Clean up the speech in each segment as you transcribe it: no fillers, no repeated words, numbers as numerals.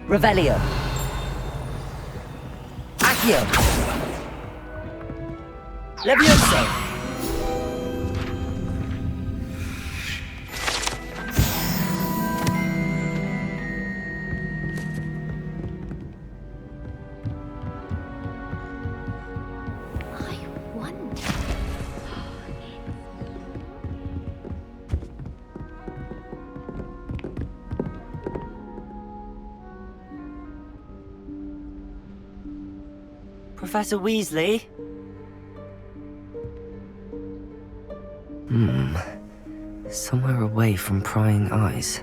Revelio. Accio. Levioso. Professor Weasley? Somewhere away from prying eyes.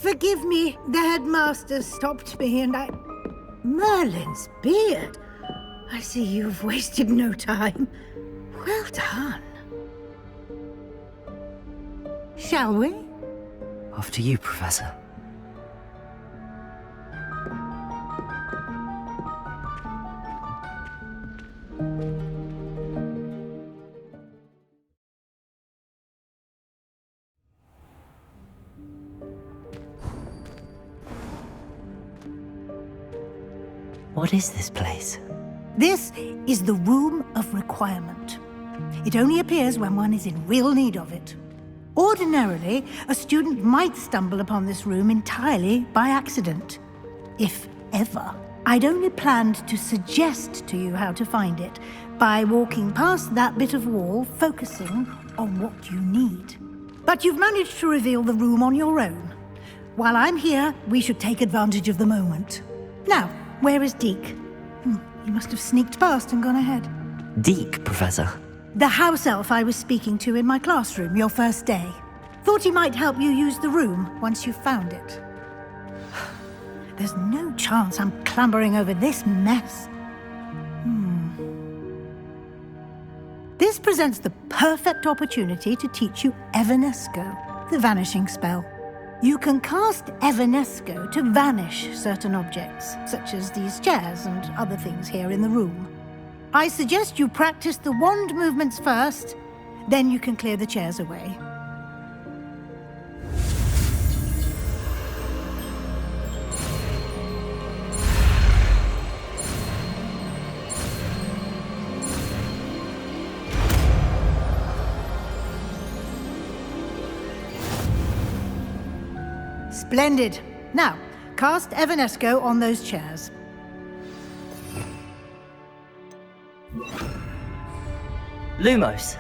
Forgive me, the headmaster stopped me and I... Merlin's beard! I see you've wasted no time. Well done. Shall we? After you, Professor. What is this place? This is the Room of Requirement. It only appears when one is in real need of it. Ordinarily, a student might stumble upon this room entirely by accident. If ever. I'd only planned to suggest to you how to find it by walking past that bit of wall, focusing on what you need. But you've managed to reveal the room on your own. While I'm here, we should take advantage of the moment. Now, where is Deke? He must have sneaked past and gone ahead. Deke, Professor. The house elf I was speaking to in my classroom your first day. Thought he might help you use the room once you found it. There's no chance I'm clambering over this mess. This presents the perfect opportunity to teach you Evanesco, the vanishing spell. You can cast Evanesco to vanish certain objects, such as these chairs and other things here in the room. I suggest you practice the wand movements first, then you can clear the chairs away. Splendid. Now, cast Evanesco on those chairs. Lumos.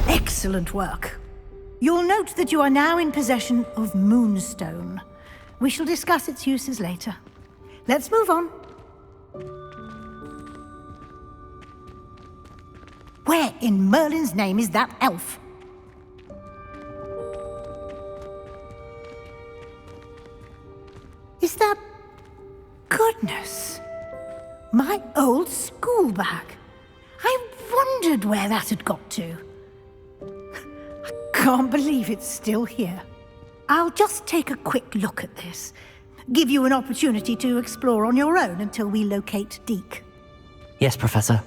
Excellent work. You'll note that you are now in possession of Moonstone. We shall discuss its uses later. Let's move on. Where in Merlin's name is that elf? Is that... Goodness! My old school bag. I wondered where that had got to. I can't believe it's still here. I'll just take a quick look at this. Give you an opportunity to explore on your own until we locate Deke. Yes, Professor.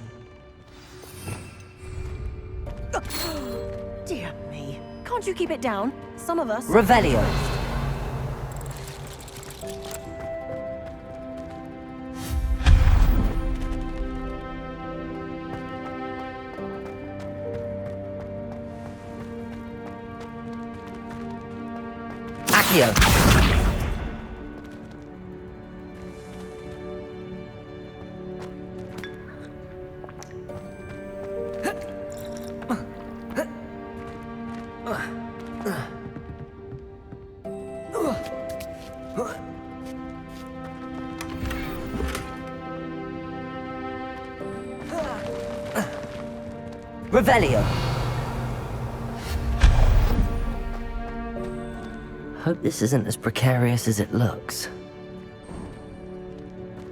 Dear me. Can't you keep it down? Some of us... Revelio. Accio. Revelio. Hope this isn't as precarious as it looks.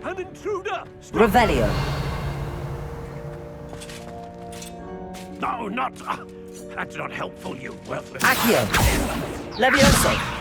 An intruder! Revelio. No, not... that's not helpful, you worthless... Accio. Levioso.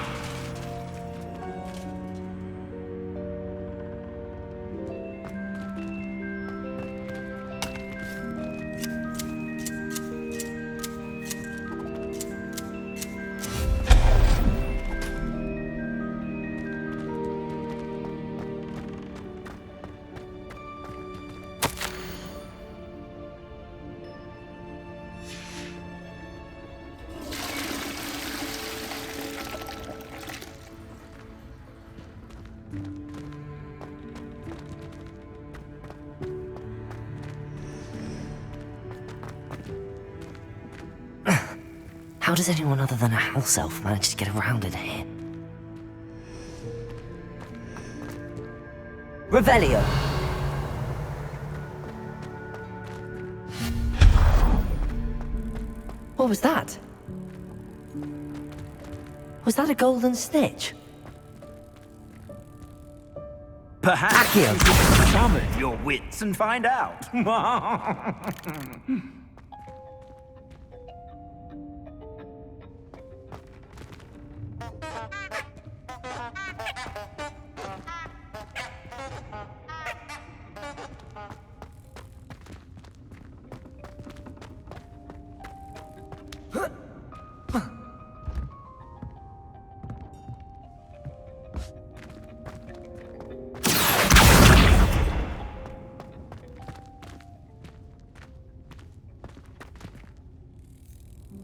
How does anyone other than a house elf manage to get around in here? Revelio. What was that? Was that a golden snitch? Perhaps Accio. you should summon your wits and find out.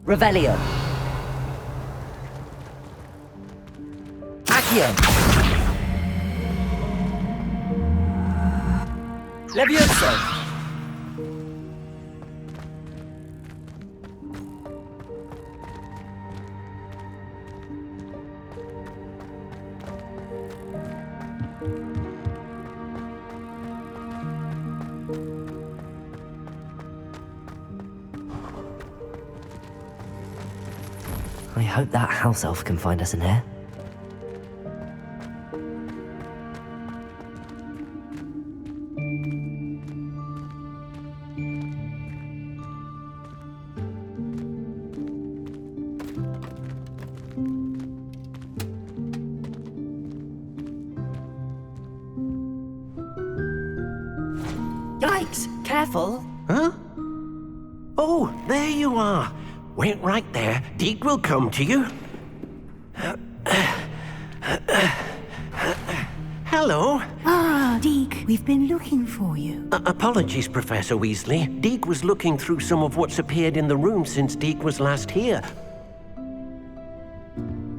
Revelio. Accio. Levioso. I hope that house elf can find us in here. Yikes! Careful. Huh? Oh, there you are. Wait right there. Deke will come to you. Hello. Ah, Deke, we've been looking for you. Apologies, Professor Weasley. Deke was looking through some of what's appeared in the room since Deke was last here.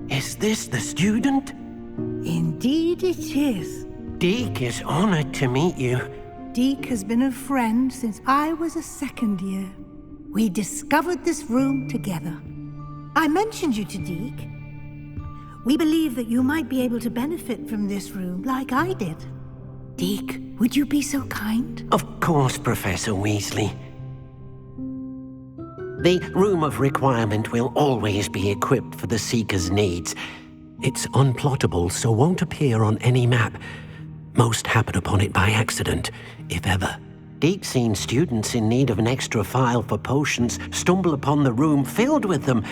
Is this the student? Indeed it is. Deke is honored to meet you. Deke has been a friend since I was a second year. We discovered this room together. I mentioned you to Deke. We believe that you might be able to benefit from this room like I did. Deke, would you be so kind? Of course, Professor Weasley. The Room of Requirement will always be equipped for the Seeker's needs. It's unplottable, so won't appear on any map. Most happen upon it by accident, if ever. Deke's seen students in need of an extra file for potions stumble upon the room filled with them.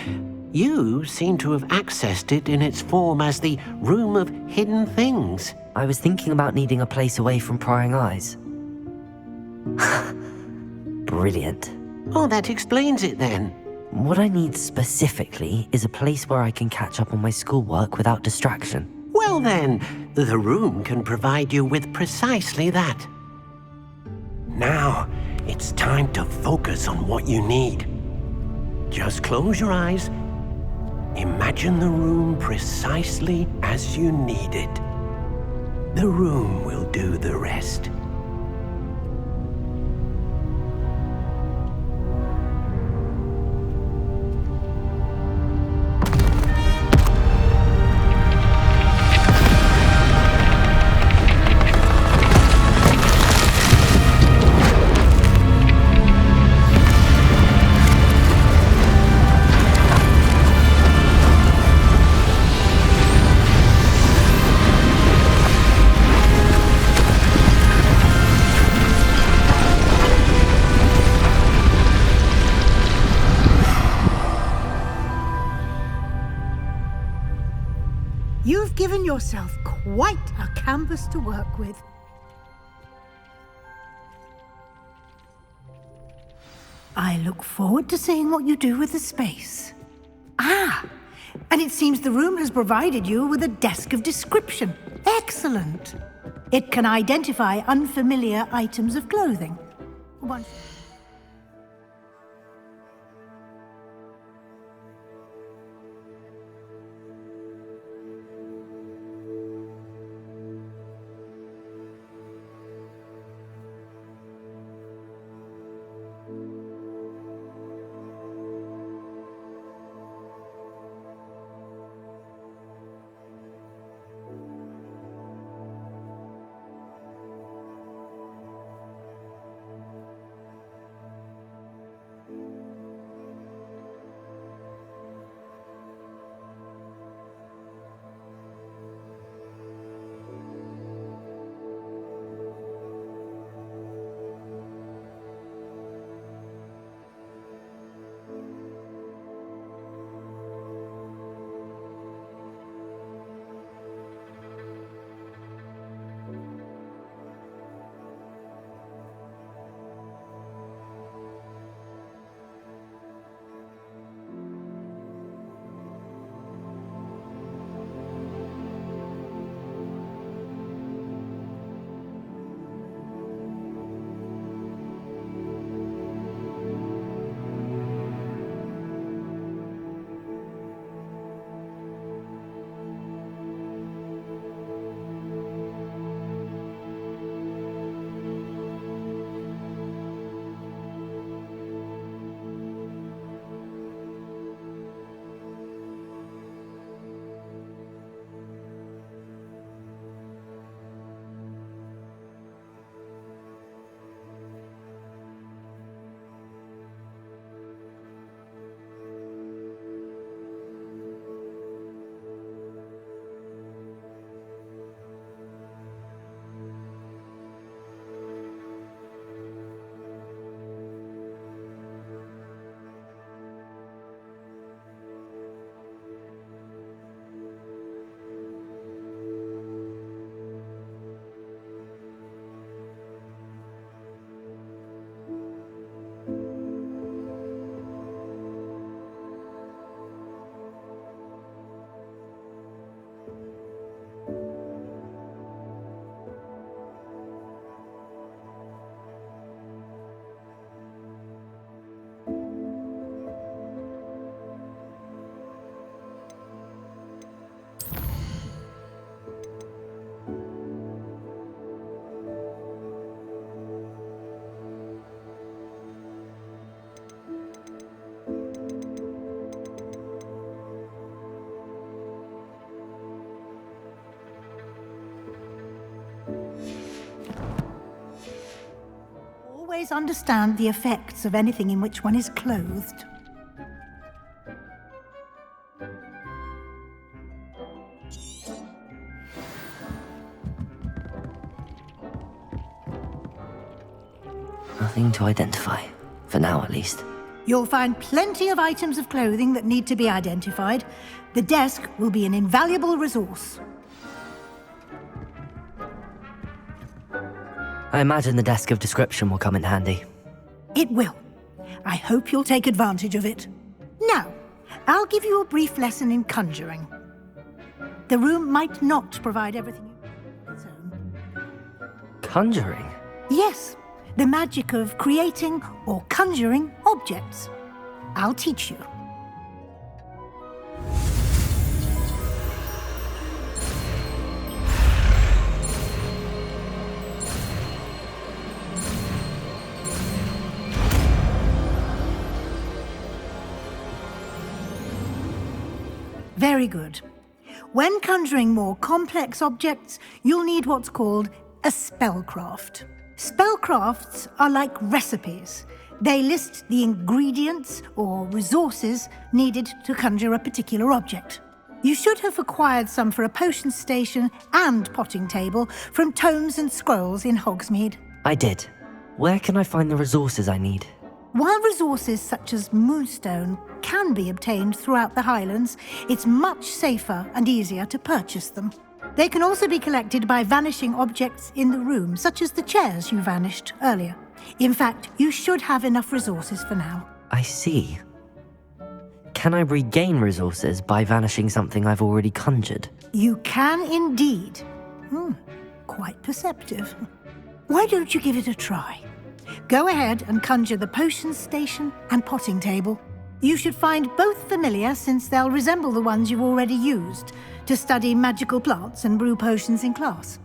You seem to have accessed it in its form as the Room of Hidden Things. I was thinking about needing a place away from prying eyes. Brilliant. Oh, that explains it then. What I need specifically is a place where I can catch up on my schoolwork without distraction. Well then, the room can provide you with precisely that. Now, it's time to focus on what you need. Just close your eyes. Imagine the room precisely as you need it. The room will do the rest. You've given yourself quite a canvas to work with. I look forward to seeing what you do with the space. Ah, and it seems the room has provided you with a desk of description. Excellent. It can identify unfamiliar items of clothing. Always understand the effects of anything in which one is clothed. Nothing to identify, for now at least. You'll find plenty of items of clothing that need to be identified. The desk will be an invaluable resource. I imagine the desk of description will come in handy. It will. I hope you'll take advantage of it. Now, I'll give you a brief lesson in conjuring. The room might not provide everything you need on its own. Conjuring? Yes, the magic of creating or conjuring objects. I'll teach you. Very good. When conjuring more complex objects, you'll need what's called a spellcraft. Spellcrafts are like recipes. They list the ingredients or resources needed to conjure a particular object. You should have acquired some for a potion station and potting table from tomes and scrolls in Hogsmeade. I did. Where can I find the resources I need? While resources such as moonstone can be obtained throughout the Highlands, it's much safer and easier to purchase them. They can also be collected by vanishing objects in the room, such as the chairs you vanished earlier. In fact, you should have enough resources for now. I see. Can I regain resources by vanishing something I've already conjured? You can indeed. Quite perceptive. Why don't you give it a try? Go ahead and conjure the potion station and potting table. You should find both familiar, since they'll resemble the ones you've already used to study magical plants and brew potions in class.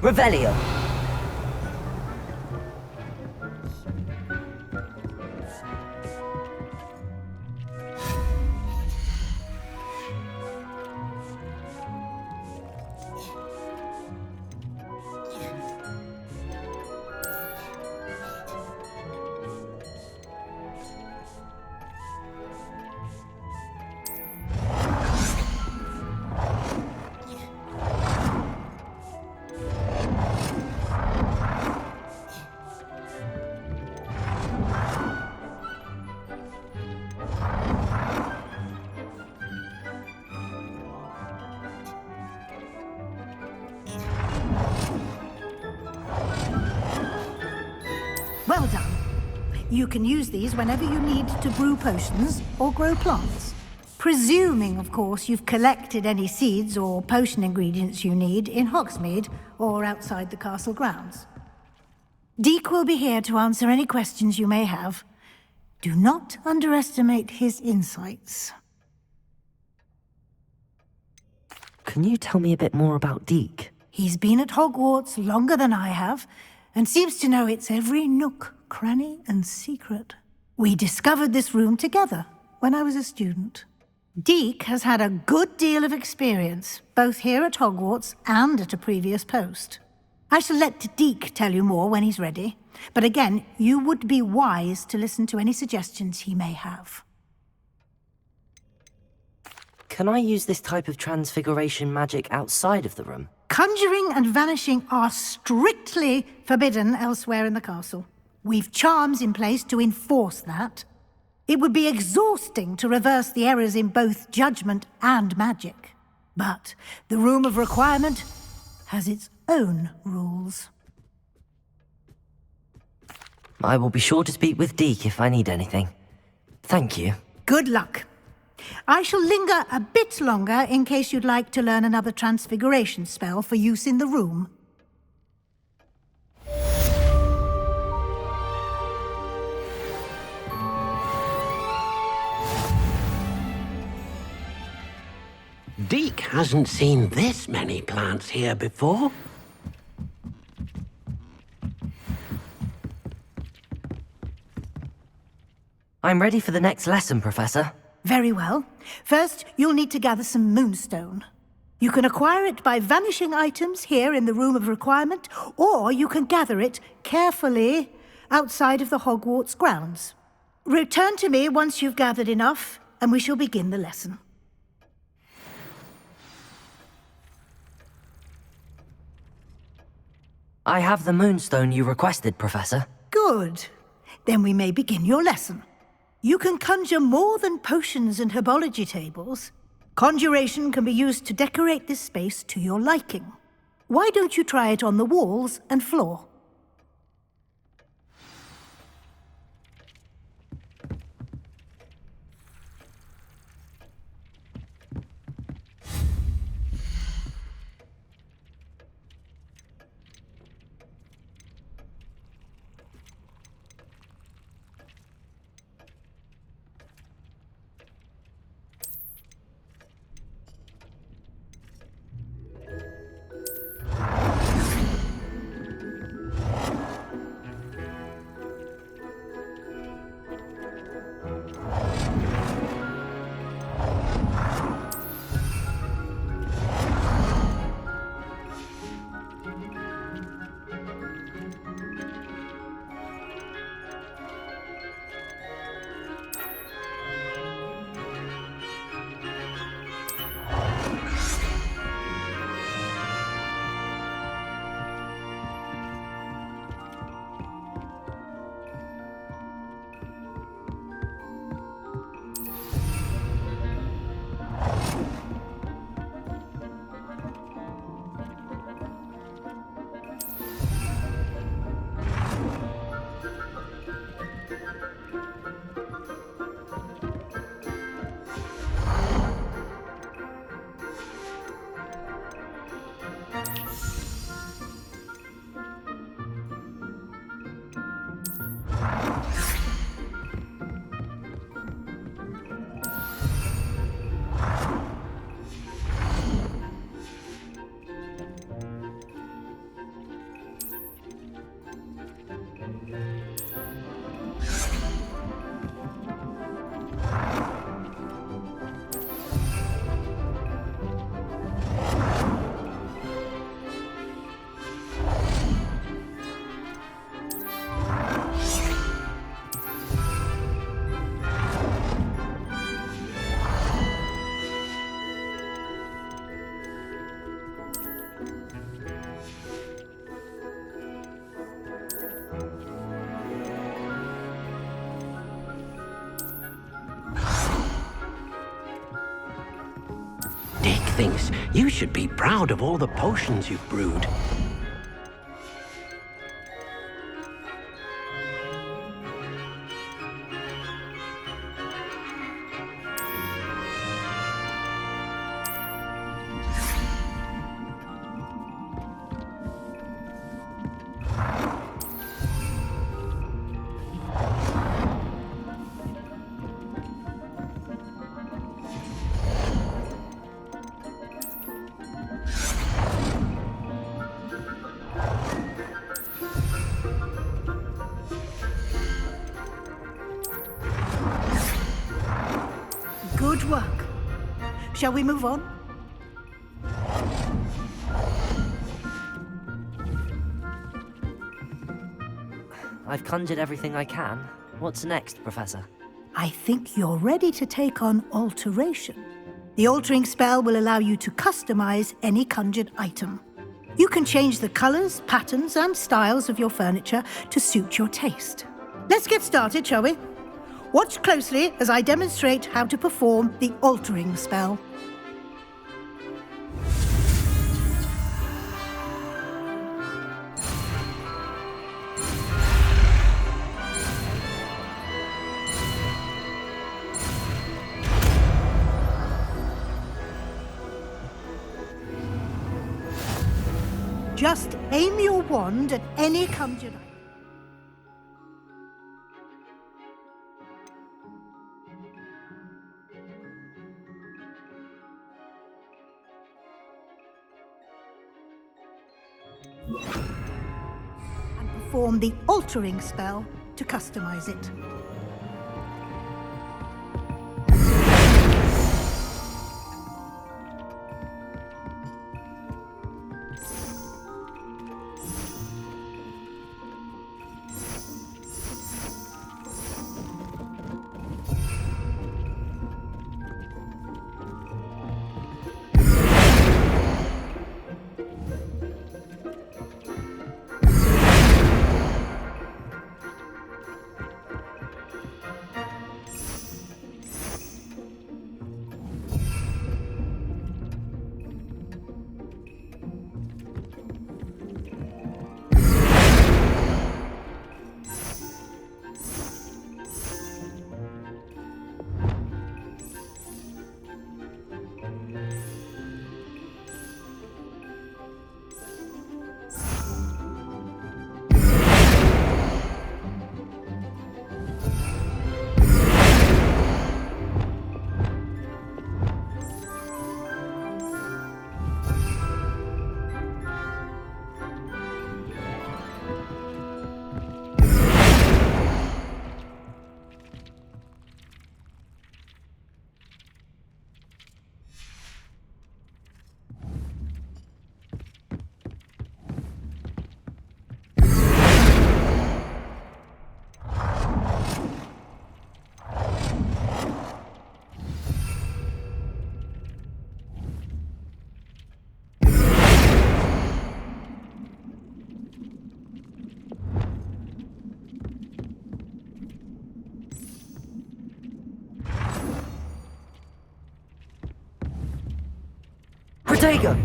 Revelio. You can use these whenever you need to brew potions or grow plants. Presuming, of course, you've collected any seeds or potion ingredients you need in Hogsmeade or outside the castle grounds. Deek will be here to answer any questions you may have. Do not underestimate his insights. Can you tell me a bit more about Deek? He's been at Hogwarts longer than I have, and seems to know its every nook, cranny, and secret. We discovered this room together when I was a student. Deek has had a good deal of experience, both here at Hogwarts and at a previous post. I shall let Deek tell you more when he's ready, but again, you would be wise to listen to any suggestions he may have. Can I use this type of transfiguration magic outside of the room? Conjuring and vanishing are strictly forbidden elsewhere in the castle. We've charms in place to enforce that. It would be exhausting to reverse the errors in both judgment and magic. But the Room of Requirement has its own rules. I will be sure to speak with Deek if I need anything. Thank you. Good luck. I shall linger a bit longer in case you'd like to learn another transfiguration spell for use in the room. Deek hasn't seen this many plants here before. I'm ready for the next lesson, Professor. Very well. First, you'll need to gather some moonstone. You can acquire it by vanishing items here in the Room of Requirement, or you can gather it carefully outside of the Hogwarts grounds. Return to me once you've gathered enough, and we shall begin the lesson. I have the moonstone you requested, Professor. Good. Then we may begin your lesson. You can conjure more than potions and herbology tables. Conjuration can be used to decorate this space to your liking. Why don't you try it on the walls and floor? Thinks you should be proud of all the potions you've brewed. Shall we move on? I've conjured everything I can. What's next, Professor? I think you're ready to take on alteration. The altering spell will allow you to customize any conjured item. You can change the colors, patterns, and styles of your furniture to suit your taste. Let's get started, shall we? Watch closely as I demonstrate how to perform the altering spell. Just aim your wand at any conjured item. And perform the altering spell to customize it. Protego!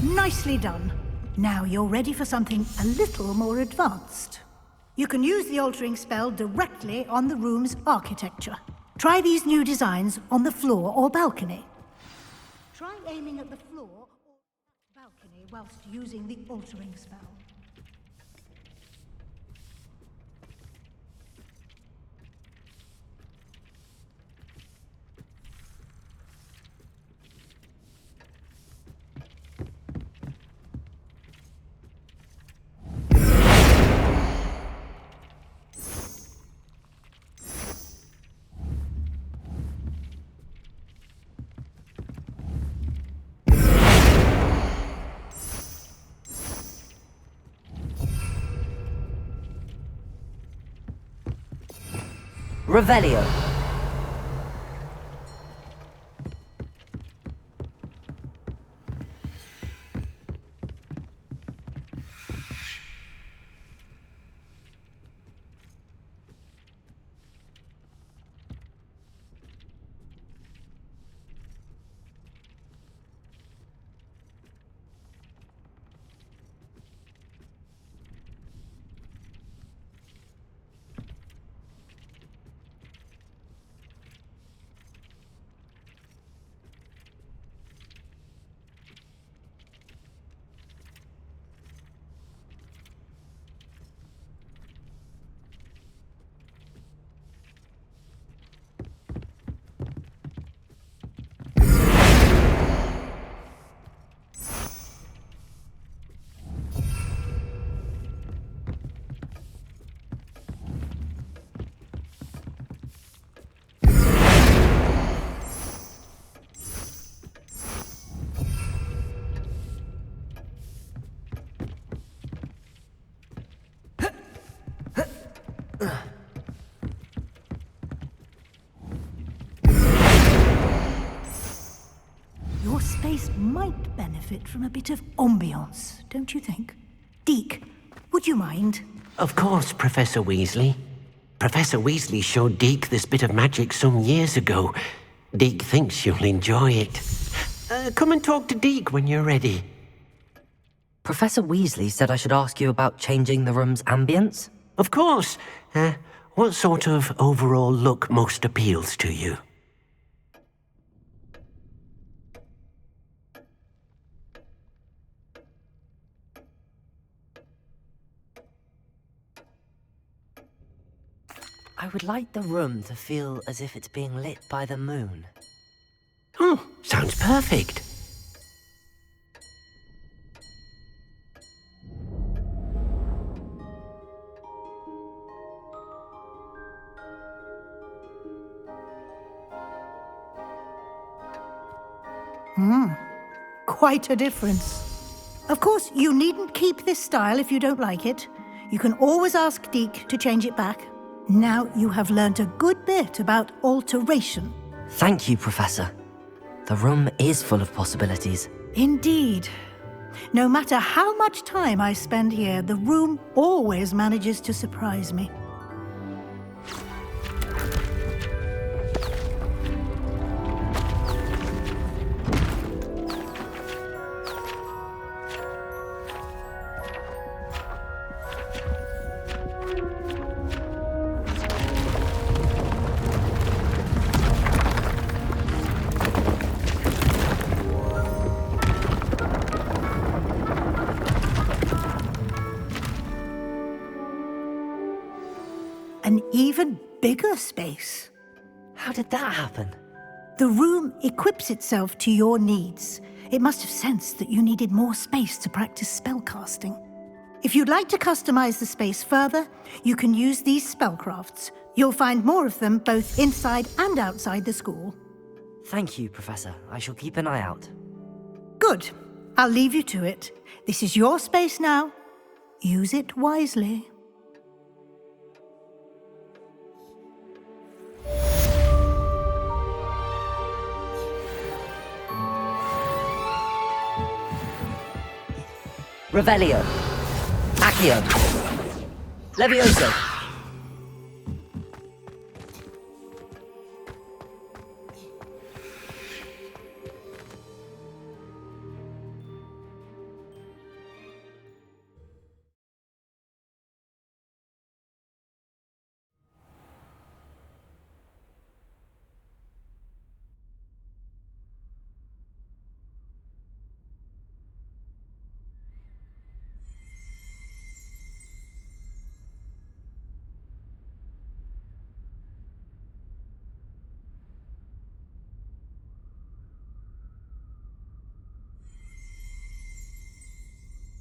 Nicely done. Now you're ready for something a little more advanced. You can use the altering spell directly on the room's architecture. Try these new designs on the floor or balcony. Try aiming at the floor or balcony whilst using the altering spell. Revelio. Your space might benefit from a bit of ambiance, don't you think? Deke, would you mind? Of course, Professor Weasley. Professor Weasley showed Deke this bit of magic some years ago. Deke thinks you'll enjoy it. Come and talk to Deke when you're ready. Professor Weasley said I should ask you about changing the room's ambience? Of course. What sort of overall look most appeals to you? I would like the room to feel as if it's being lit by the moon. Oh, sounds perfect. Quite a difference. Of course, you needn't keep this style if you don't like it. You can always ask Deke to change it back. Now you have learnt a good bit about alteration. Thank you, Professor. The room is full of possibilities. Indeed. No matter how much time I spend here, the room always manages to surprise me. An even bigger space. How did that happen? The room equips itself to your needs. It must have sensed that you needed more space to practice spellcasting. If you'd like to customize the space further, you can use these spellcrafts. You'll find more of them both inside and outside the school. Thank you, Professor. I shall keep an eye out. Good. I'll leave you to it. This is your space now. Use it wisely. Revelio. Accio. Levioso.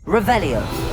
Revelio.